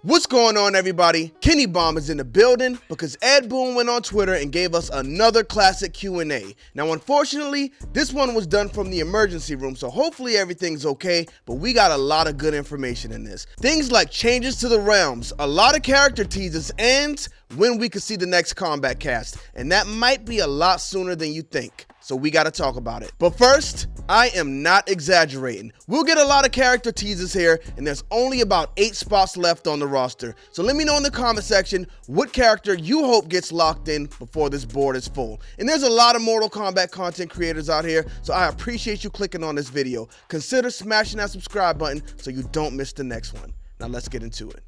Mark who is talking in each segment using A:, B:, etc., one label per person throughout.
A: What's going on, everybody? Kenny Bomb is in the building because Ed Boon went on Twitter and gave us another classic Q&A. Now, unfortunately, this one was done from the emergency room, so hopefully everything's okay, but we got a lot of good information in this. Things like changes to the realms, a lot of character teasers, and when we could see the next Kombat Kast, and that might be a lot sooner than you think. So we gotta talk about it. But first, I am not exaggerating. We'll get a lot of character teasers here, and there's only about 8 spots left on the roster. So let me know in the comment section what character you hope gets locked in before this board is full. And there's a lot of Mortal Kombat content creators out here, so I appreciate you clicking on this video. Consider smashing that subscribe button so you don't miss the next one. Now let's get into it.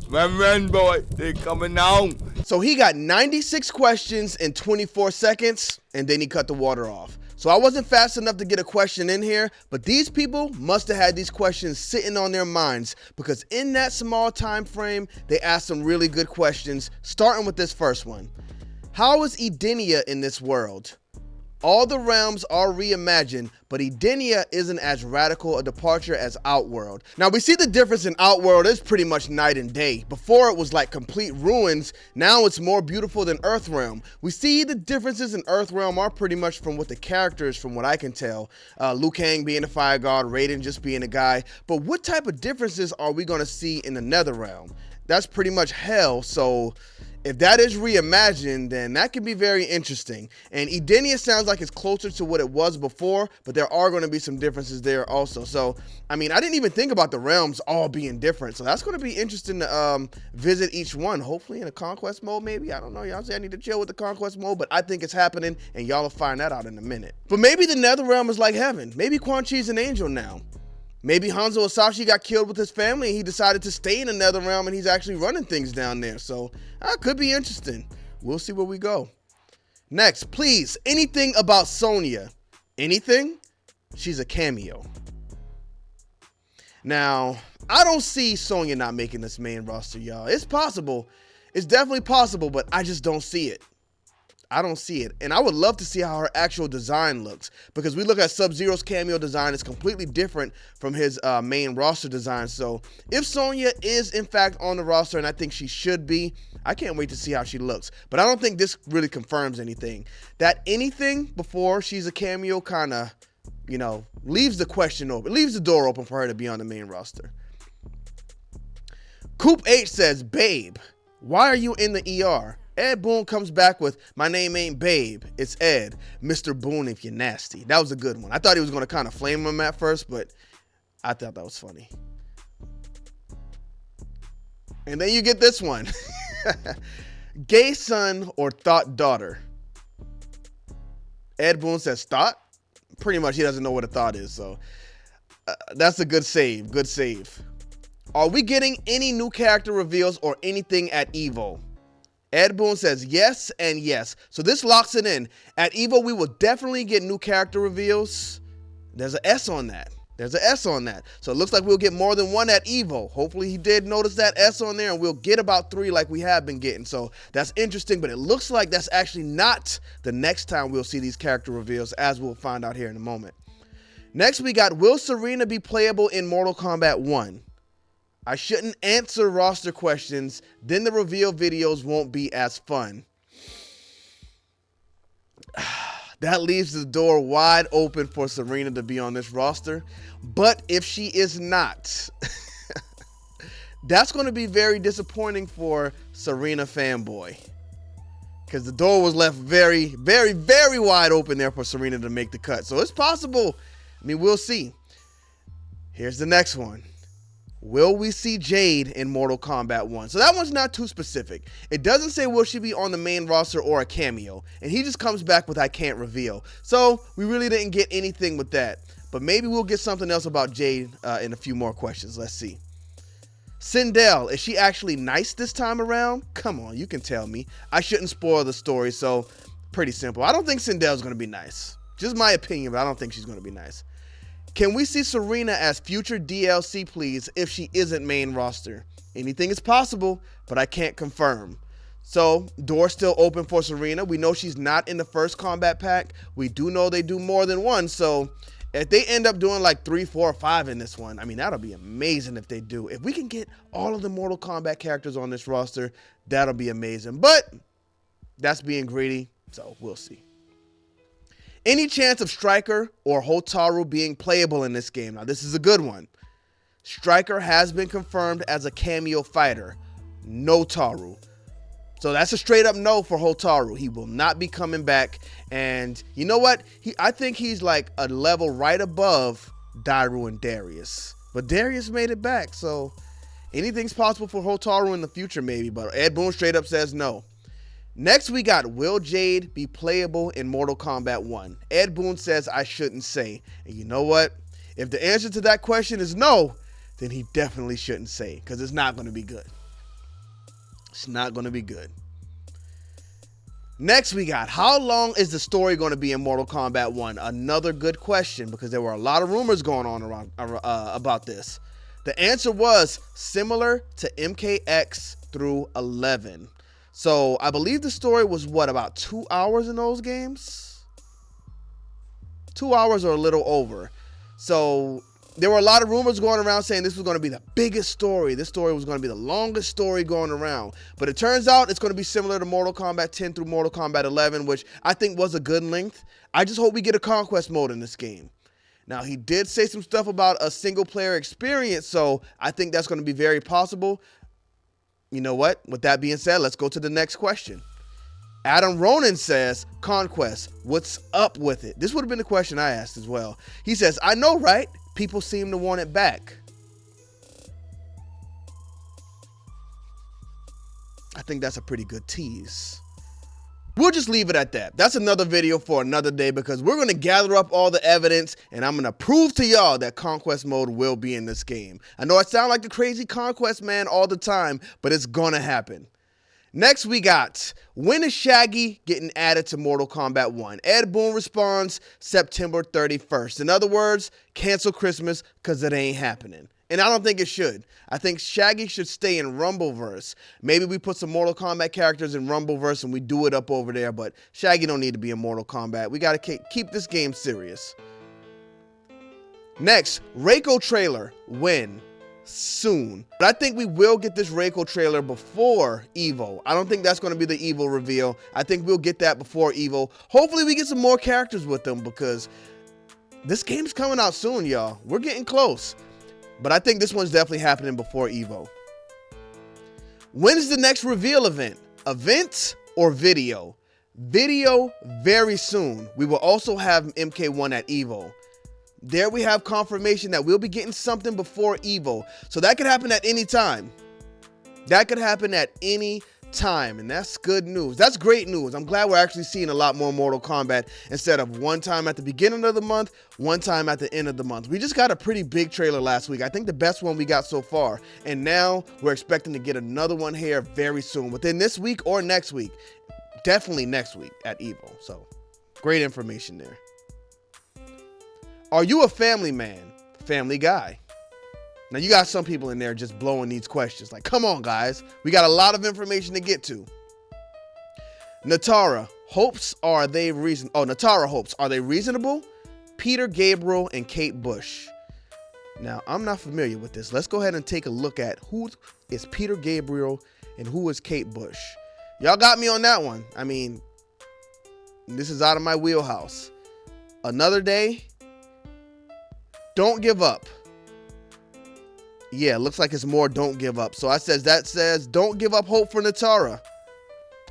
B: Run, boy, they coming on.
A: So he got 96 questions in 24 seconds, and then he cut the water off. So I wasn't fast enough to get a question in here, but these people must have had these questions sitting on their minds, because in that small time frame, they asked some really good questions, starting with this first one. How is Edenia in this world? All the realms are reimagined, but Edenia isn't as radical a departure as Outworld. Now, we see the difference in Outworld is pretty much night and day. Before, it was like complete ruins. Now it's more beautiful than Earthrealm. We see the differences in Earthrealm are pretty much from what the characters, from what I can tell. Liu Kang being a fire god, Raiden just being a guy. But what type of differences are we going to see in the Netherrealm? That's pretty much hell, so if that is reimagined, then that can be very interesting. And Edenia sounds like it's closer to what it was before, but there are going to be some differences there also. So, I mean, I didn't even think about the realms all being different. So that's going to be interesting to visit each one, hopefully in a conquest mode maybe. I don't know. Y'all say I need to chill with the conquest mode, but I think it's happening, and y'all will find that out in a minute. But maybe the Netherrealm is like heaven. Maybe Quan Chi's an angel now. Maybe Hanzo Hasashi got killed with his family and he decided to stay in the Netherrealm and he's actually running things down there. So that could be interesting. We'll see where we go. Next, please, anything about Sonya. Anything? She's a cameo. Now, I don't see Sonya not making this main roster, y'all. It's possible. It's definitely possible, but I just don't see it. I don't see it. And I would love to see how her actual design looks, because we look at Sub-Zero's cameo design, it's completely different from his main roster design. So if Sonya is in fact on the roster, and I think she should be, I can't wait to see how she looks. But I don't think this really confirms anything. That anything before she's a cameo kind of, you know, leaves the question open, leaves the door open for her to be on the main roster. Coop H says, Babe, why are you in the ER? Ed Boon comes back with, my name ain't Babe, it's Ed. Mr. Boon if you're nasty. That was a good one. I thought he was going to kind of flame him at first, but I thought that was funny. And then you get this one. Gay son or thought daughter? Ed Boon says thought. Pretty much he doesn't know what a thought is, so that's a good save. Good save. Are we getting any new character reveals or anything at EVO? Ed Boon says yes and yes. So this locks it in. At EVO, we will definitely get new character reveals. There's an S on that. There's an S on that. So it looks like we'll get more than one at EVO. Hopefully he did notice that S on there, and we'll get about 3 like we have been getting. So that's interesting, but it looks like that's actually not the next time we'll see these character reveals, as we'll find out here in a moment. Next, we got, will Serena be playable in Mortal Kombat 1? I shouldn't answer roster questions, then the reveal videos won't be as fun. That leaves the door wide open for Serena to be on this roster. But if she is not, that's going to be very disappointing for Serena fanboy, because the door was left very, very, very wide open there for Serena to make the cut. So it's possible. I mean, we'll see. Here's the next one. Will we see Jade in Mortal Kombat 1? So that one's not too specific. It doesn't say will she be on the main roster or a cameo. And he just comes back with I can't reveal. So we really didn't get anything with that. But maybe we'll get something else about Jade in a few more questions. Let's see. Sindel, is she actually nice this time around? Come on, you can tell me. I shouldn't spoil the story, so pretty simple. I don't think Sindel's going to be nice. Just my opinion, but I don't think she's going to be nice. Can we see Serena as future DLC, please, if she isn't main roster? Anything is possible, but I can't confirm. So, door's still open for Serena. We know she's not in the first combat pack. We do know they do more than one. So, if they end up doing like 3, 4, or 5 in this one, I mean, that'll be amazing if they do. If we can get all of the Mortal Kombat characters on this roster, that'll be amazing. But that's being greedy, so we'll see. Any chance of Stryker or Hotaru being playable in this game? Now, this is a good one. Stryker has been confirmed as a cameo fighter. No Taru. So that's a straight up no for Hotaru. He will not be coming back. And you know what? I think he's like a level right above Dairu and Darius. But Darius made it back. So anything's possible for Hotaru in the future maybe. But Ed Boon straight up says no. Next we got, will Jade be playable in Mortal Kombat 1? Ed Boon says I shouldn't say. And you know what? If the answer to that question is no, then he definitely shouldn't say. Because it's not going to be good. It's not going to be good. Next we got, how long is the story going to be in Mortal Kombat 1? Another good question, because there were a lot of rumors going on around about this. The answer was similar to MKX through 11. So I believe the story was what, about 2 hours in those games? 2 hours or a little over. So there were a lot of rumors going around saying this was going to be the biggest story. This story was going to be the longest story going around. But it turns out it's going to be similar to Mortal Kombat 10 through Mortal Kombat 11, which I think was a good length. I just hope we get a conquest mode in this game. Now, he did say some stuff about a single player experience, so I think that's going to be very possible. You know what? With that being said, let's go to the next question. Adam Ronan says, Conquest, what's up with it? This would have been the question I asked as well. He says, I know, right? People seem to want it back. I think that's a pretty good tease. We'll just leave it at that. That's another video for another day because we're going to gather up all the evidence and I'm going to prove to y'all that Conquest mode will be in this game. I know I sound like the crazy Conquest man all the time, but it's going to happen. Next we got, when is Shaggy getting added to Mortal Kombat 1? Ed Boon responds, September 31st. In other words, cancel Christmas because it ain't happening. And I don't think it should. I think Shaggy should stay in Rumbleverse. Maybe we put some Mortal Kombat characters in Rumbleverse and we do it up over there, but Shaggy don't need to be in Mortal Kombat. We got to keep this game serious. Next, Reiko trailer, when? Soon. But I think we will get this Reiko trailer before Evo. I don't think that's going to be the Evo reveal. I think we'll get that before Evo. Hopefully we get some more characters with them because this game's coming out soon, y'all. We're getting close. But I think this one's definitely happening before Evo. When is the next reveal event? Event or video? Video very soon. We will also have MK1 at Evo. There we have confirmation that we'll be getting something before Evo. So that could happen at any time. That could happen at any time. And that's good news. That's great news. I'm glad we're actually seeing a lot more Mortal Kombat instead of one time at the beginning of the month, one time at the end of the month. We just got a pretty big trailer last week. I think the best one we got so far. And now we're expecting to get another one here very soon. Within this week or next week. Definitely next week at Evo. So great information there. Are you a family man? Family guy? Now you got some people in there just blowing these questions. Like, come on, guys. We got a lot of information to get to. Natara hopes, are they Natara hopes, are they reasonable? Peter Gabriel and Kate Bush. Now, I'm not familiar with this. Let's go ahead and take a look at who is Peter Gabriel and who is Kate Bush. Y'all got me on that one. I mean, this is out of my wheelhouse. Another day. Don't give up. Yeah, looks like it's more don't give up. So that says don't give up hope for Natara.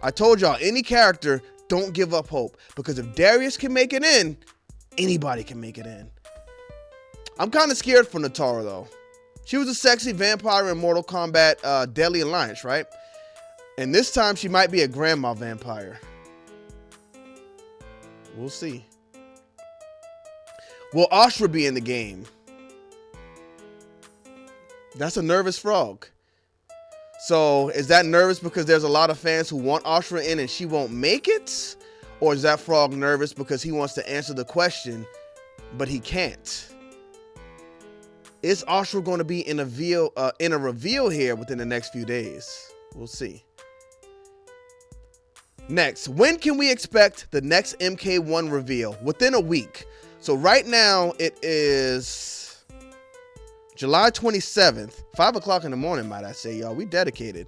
A: I told y'all, any character, don't give up hope. Because if Darius can make it in, anybody can make it in. I'm kind of scared for Natara, though. She was a sexy vampire in Mortal Kombat Deadly Alliance, right? And this time, she might be a grandma vampire. We'll see. Will Ashra be in the game? That's a nervous frog. So is that nervous because there's a lot of fans who want Ashra in and she won't make it? Or is that frog nervous because he wants to answer the question, but he can't? Is Ashra going to be in a reveal here within the next few days? We'll see. Next, when can we expect the next MK1 reveal? Within a week. So right now it is July 27th, 5 o'clock in the morning, might I say, y'all. We dedicated.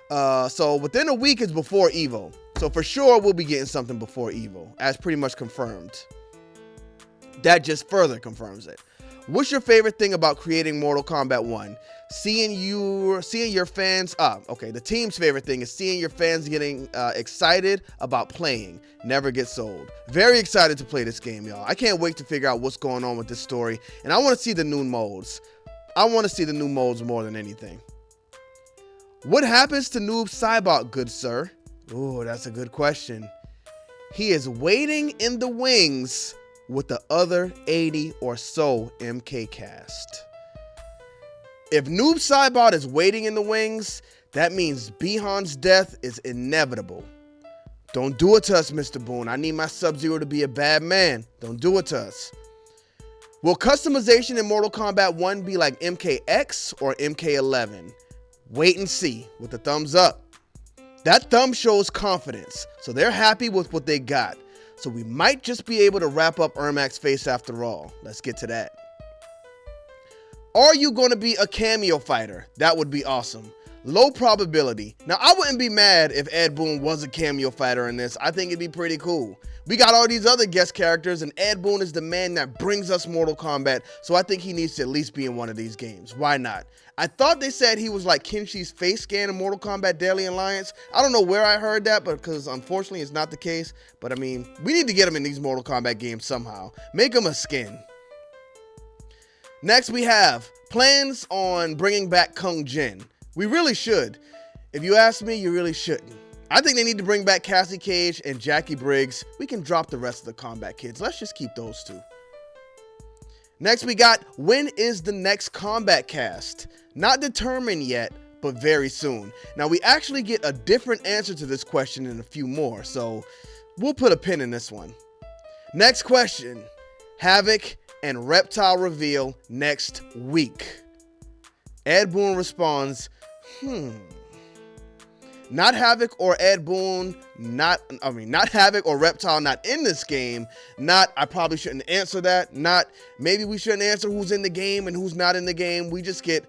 A: So within a week is before Evo. So for sure we'll be getting something before Evo, as pretty much confirmed. That just further confirms it. What's your favorite thing about creating Mortal Kombat 1? Seeing your fans, the team's favorite thing is seeing your fans getting excited about playing. Never gets old. Very excited to play this game, y'all. I can't wait to figure out what's going on with this story, and I want to see the new modes. I want to see the new modes more than anything. What happens to Noob Saibot, good sir? Ooh, that's a good question. He is waiting in the wings with the other 80 or so MK cast. If Noob Saibot is waiting in the wings, that means Bihan's death is inevitable. Don't do it to us, Mr. Boone. I need my Sub-Zero to be a bad man. Don't do it to us. Will customization in Mortal Kombat 1 be like MKX or MK11? Wait and see with the thumbs up. That thumb shows confidence, so they're happy with what they got. So we might just be able to wrap up Ermac's face after all. Let's get to that. Are you going to be a cameo fighter? That would be awesome. Low probability. Now, I wouldn't be mad if Ed Boon was a cameo fighter in this. I think it'd be pretty cool. We got all these other guest characters, and Ed Boon is the man that brings us Mortal Kombat, so I think he needs to at least be in one of these games. Why not? I thought they said he was like Kenshi's face scan in Mortal Kombat Deadly Alliance. I don't know where I heard that, but because unfortunately it's not the case. But I mean, we need to get him in these Mortal Kombat games somehow. Make him a skin. Next, we have plans on bringing back Kung Jin. We really should. If you ask me, you really shouldn't. I think they need to bring back Cassie Cage and Jackie Briggs. We can drop the rest of the Kombat kids. Let's just keep those two. Next, we got, when is the next Kombat Kast? Not determined yet, but very soon. Now, we actually get a different answer to this question in a few more, so we'll put a pin in this one. Next question, Havik and Reptile reveal next week. Ed Boon responds, not Havik or Ed Boon, not Havik or Reptile not in this game, not I probably shouldn't answer that, not maybe we shouldn't answer who's in the game and who's not in the game. We just get,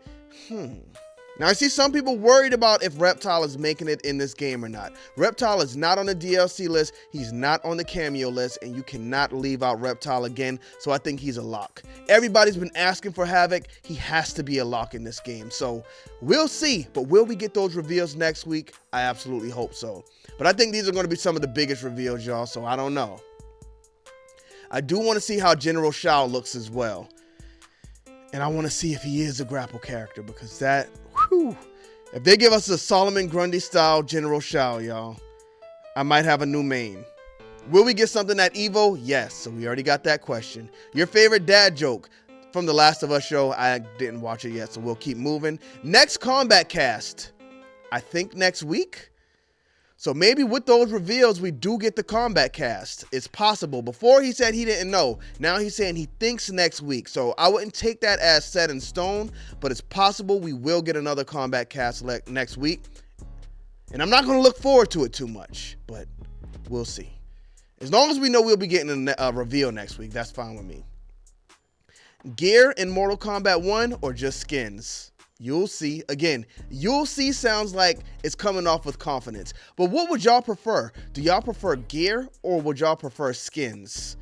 A: Now, I see some people worried about if Reptile is making it in this game or not. Reptile is not on the DLC list, he's not on the cameo list, and you cannot leave out Reptile again, so I think he's a lock. Everybody's been asking for Havik, he has to be a lock in this game, so we'll see. But will we get those reveals next week? I absolutely hope so. But I think these are going to be some of the biggest reveals, y'all, so I don't know. I do want to see how General Shao looks as well. And I want to see if he is a grapple character, because that, if they give us a Solomon Grundy style General Shao, y'all, I might have a new main. Will we get something at Evo? Yes, so we already got that question. Your favorite dad joke from the Last of Us show? I didn't watch it yet, so we'll keep moving. Next Kombat Kast, I think next week. So maybe with those reveals, we do get the Kombat Kast. It's possible. Before he said he didn't know. Now he's saying he thinks next week. So I wouldn't take that as set in stone, but it's possible we will get another Kombat Kast next week. And I'm not going to look forward to it too much, but we'll see. As long as we know we'll be getting a reveal next week, that's fine with me. Gear in Mortal Kombat 1 or just skins? You'll see. Again, you'll see sounds like it's coming off with confidence. But what would y'all prefer? Do y'all prefer gear or would y'all prefer skins?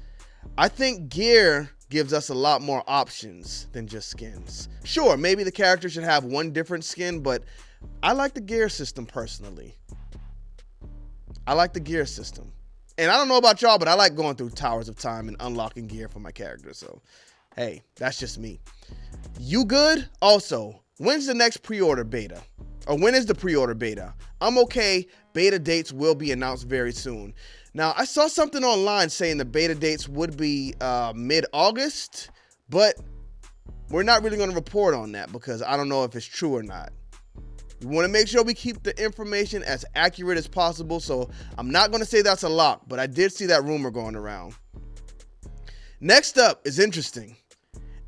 A: I think gear gives us a lot more options than just skins. Sure, maybe the character should have one different skin, but I like the gear system personally. I like the gear system. And I don't know about y'all, but I like going through Towers of Time and unlocking gear for my character. So, hey, that's just me. You good? Also, when's the next pre-order beta? Or when is the pre-order beta? I'm okay. Beta dates will be announced very soon. Now, I saw something online saying the beta dates would be mid-August, but we're not really going to report on that because I don't know if it's true or not. We want to make sure we keep the information as accurate as possible, so I'm not going to say that's a lock, but I did see that rumor going around. Next up is interesting.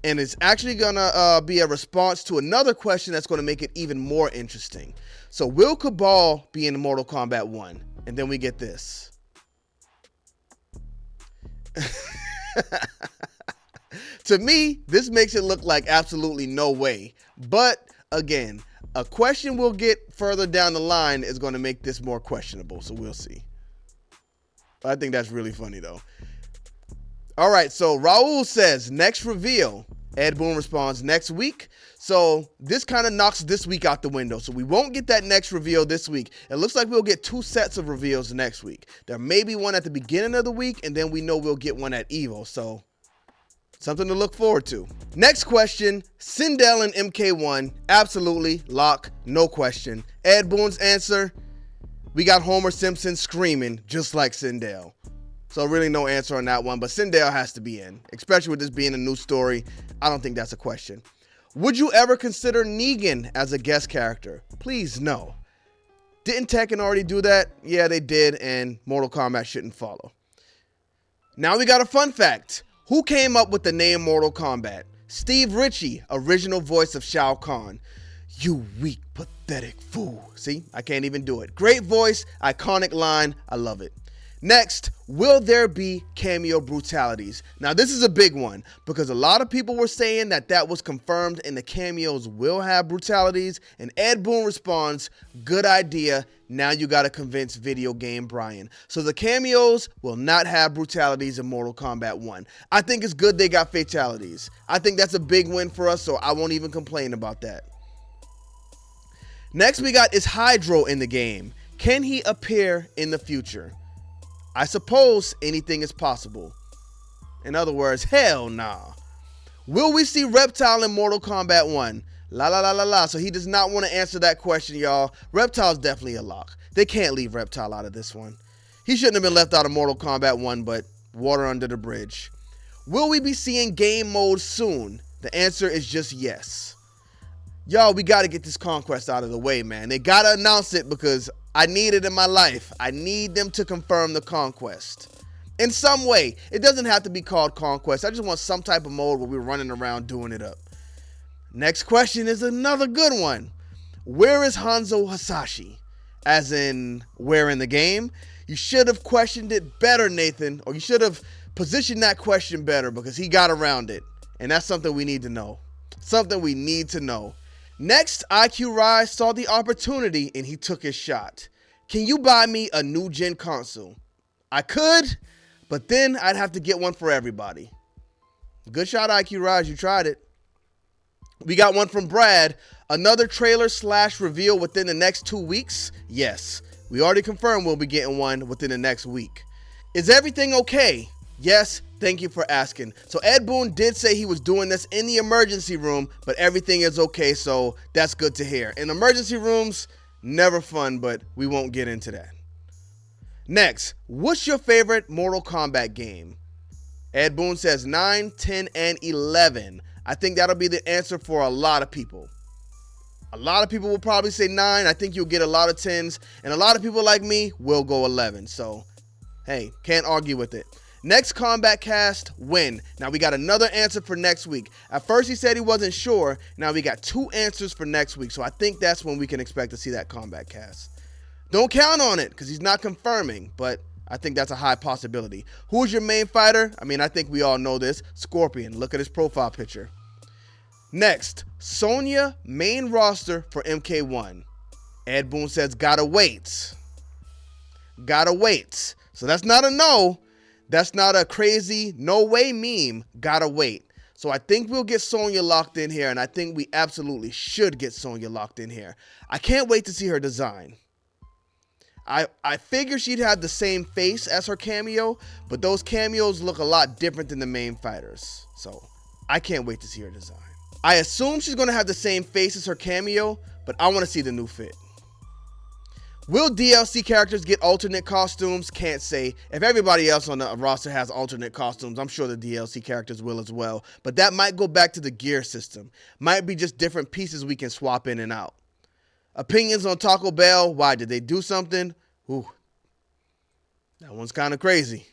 A: And it's actually going to be a response to another question that's going to make it even more interesting. So will Cabal be in Mortal Kombat 1? and then we get this. To me, this makes it look like absolutely no way. But again, a question we'll get further down the line is going to make this more questionable, so we'll see. I think that's really funny, though. All right, so Raul says, next reveal. Ed Boon responds, next week. So this kind of knocks this week out the window. So we won't get that next reveal this week. It looks like we'll get 2 sets of reveals next week. There may be one at the beginning of the week, and then we know we'll get one at Evo. So something to look forward to. Next question, Sindel and MK1. Absolutely, lock, no question. Ed Boon's answer, we got Homer Simpson screaming just like Sindel. So really no answer on that one, but Sindel has to be in, especially with this being a new story. I don't think that's a question. Would you ever consider Negan as a guest character? Please, no. Didn't Tekken already do that? Yeah, they did, and Mortal Kombat shouldn't follow. Now we got a fun fact. Who came up with the name Mortal Kombat? Steve Ritchie, original voice of Shao Kahn. You weak, pathetic fool. See, I can't even do it. Great voice, iconic line, I love it. Next, will there be cameo brutalities? Now, this is a big one because a lot of people were saying that was confirmed and the cameos will have brutalities. And Ed Boon responds, good idea. Now you got to convince Video Game Brian. So the cameos will not have brutalities in Mortal Kombat 1. I think it's good they got fatalities. I think that's a big win for us, so I won't even complain about that. Next, we got, is Hydro in the game? Can he appear in the future? I suppose anything is possible. In other words, hell nah. Will we see Reptile in Mortal Kombat 1? La la la la la. So he does not want to answer that question, y'all. Reptile's definitely a lock. They can't leave Reptile out of this one. He shouldn't have been left out of Mortal Kombat 1, but water under the bridge. Will we be seeing game mode soon? The answer is just yes. Y'all, we got to get this conquest out of the way, man. They got to announce it because I need it in my life. I need them to confirm the conquest. In some way. It doesn't have to be called conquest. I just want some type of mode where we're running around doing it up. Next question is another good one. Where is Hanzo Hasashi? As in, where in the game? You should have questioned it better, Nathan. Or you should have positioned that question better because he got around it. And that's something we need to know. Something we need to know. Next, IQ Rise saw the opportunity and he took his shot. Can you buy me a new gen console? I could, but then I'd have to get one for everybody. Good shot, IQ Rise. You tried it. We got one from Brad. Another trailer / reveal within the next 2 weeks? Yes. We already confirmed we'll be getting one within the next week. Is everything okay? Yes. Thank you for asking. So Ed Boon did say he was doing this in the emergency room, but everything is okay, so that's good to hear. In emergency rooms, never fun, but we won't get into that. Next, what's your favorite Mortal Kombat game? Ed Boon says 9, 10, and 11. I think that'll be the answer for a lot of people. A lot of people will probably say 9. I think you'll get a lot of 10s, and a lot of people like me will go 11. So, hey, can't argue with it. Next Kombat Kast, when? Now we got another answer for next week. At first he said he wasn't sure. Now we got 2 answers for next week. So I think that's when we can expect to see that Kombat Kast. Don't count on it because he's not confirming, but I think that's a high possibility. Who's your main fighter? I mean, I think we all know this. Scorpion. Look at his profile picture. Next, Sonya main roster for MK1. Ed Boon says gotta wait. Gotta wait. So that's not a no. That's not a crazy no way meme. Gotta wait. So I think we'll get Sonya locked in here, and I think we absolutely should get Sonya locked in here. I can't wait to see her design. I figure she'd have the same face as her cameo, but those cameos look a lot different than the main fighters. So I can't wait to see her design. I assume she's going to have the same face as her cameo, but I want to see the new fit. Will DLC characters get alternate costumes? Can't say. If everybody else on the roster has alternate costumes, I'm sure the DLC characters will as well. But that might go back to the gear system. Might be just different pieces we can swap in and out. Opinions on Taco Bell? Why? Did they do something? Ooh, that one's kind of crazy.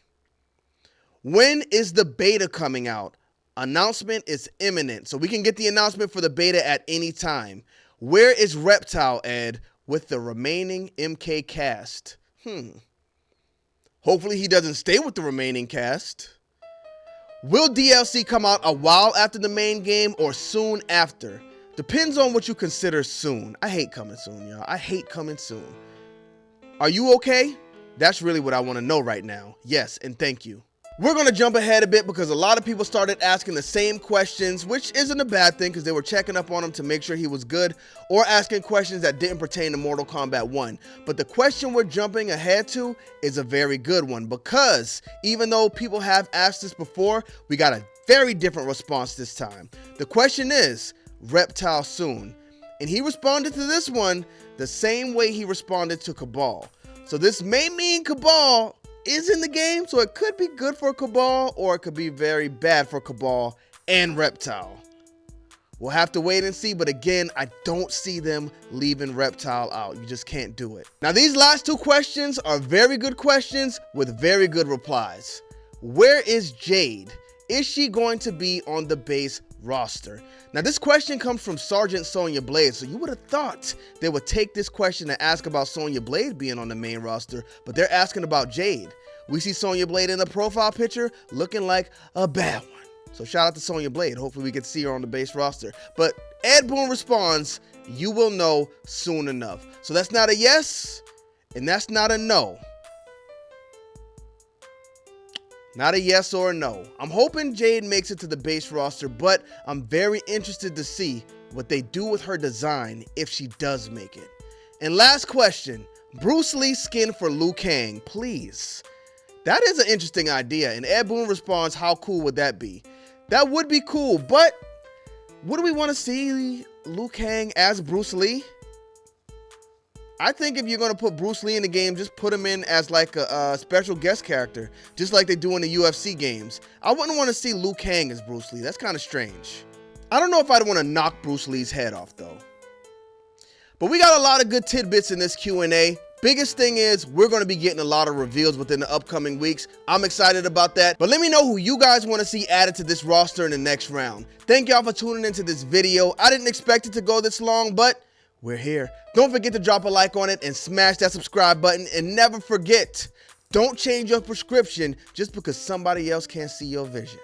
A: When is the beta coming out? Announcement is imminent. So we can get the announcement for the beta at any time. Where is Reptile, Ed, with the remaining MK cast? Hopefully he doesn't stay with the remaining cast. Will DLC come out a while after the main game or soon after? Depends on what you consider soon. I hate coming soon, y'all. I hate coming soon. Are you okay? That's really what I want to know right now. Yes, and thank you. We're going to jump ahead a bit because a lot of people started asking the same questions, which isn't a bad thing because they were checking up on him to make sure he was good or asking questions that didn't pertain to Mortal Kombat 1. But the question we're jumping ahead to is a very good one because even though people have asked this before, we got a very different response this time. The question is, Reptile soon? And he responded to this one the same way he responded to Cabal. So this may mean Cabal is in the game, so it could be good for Cabal or it could be very bad for Cabal and Reptile. We'll have to wait and see, but again, I don't see them leaving Reptile out. You just can't do it. Now, these last two questions are very good questions with very good replies. Where is Jade? Is she going to be on the base roster? Now, this question comes from Sergeant Sonya Blade, so you would have thought they would take this question and ask about Sonya Blade being on the main roster, but they're asking about Jade. We see Sonya Blade in the profile picture looking like a bad one. So shout out to Sonya Blade. Hopefully we can see her on the base roster. But Ed Boon responds, you will know soon enough. So that's not a yes, and that's not a no. Not a yes or a no. I'm hoping Jade makes it to the base roster, but I'm very interested to see what they do with her design if she does make it. And last question, Bruce Lee skin for Liu Kang, please. That is an interesting idea, and Ed Boon responds, how cool would that be? That would be cool, but would we want to see Liu Kang as Bruce Lee? I think if you're going to put Bruce Lee in the game, just put him in as like a special guest character, just like they do in the UFC games. I wouldn't want to see Liu Kang as Bruce Lee. That's kind of strange. I don't know if I'd want to knock Bruce Lee's head off, though. But we got a lot of good tidbits in this Q&A. Biggest thing is we're going to be getting a lot of reveals within the upcoming weeks. I'm excited about that. But let me know who you guys want to see added to this roster in the next round. Thank y'all for tuning into this video. I didn't expect it to go this long, but we're here. Don't forget to drop a like on it and smash that subscribe button. And never forget, don't change your prescription just because somebody else can't see your vision.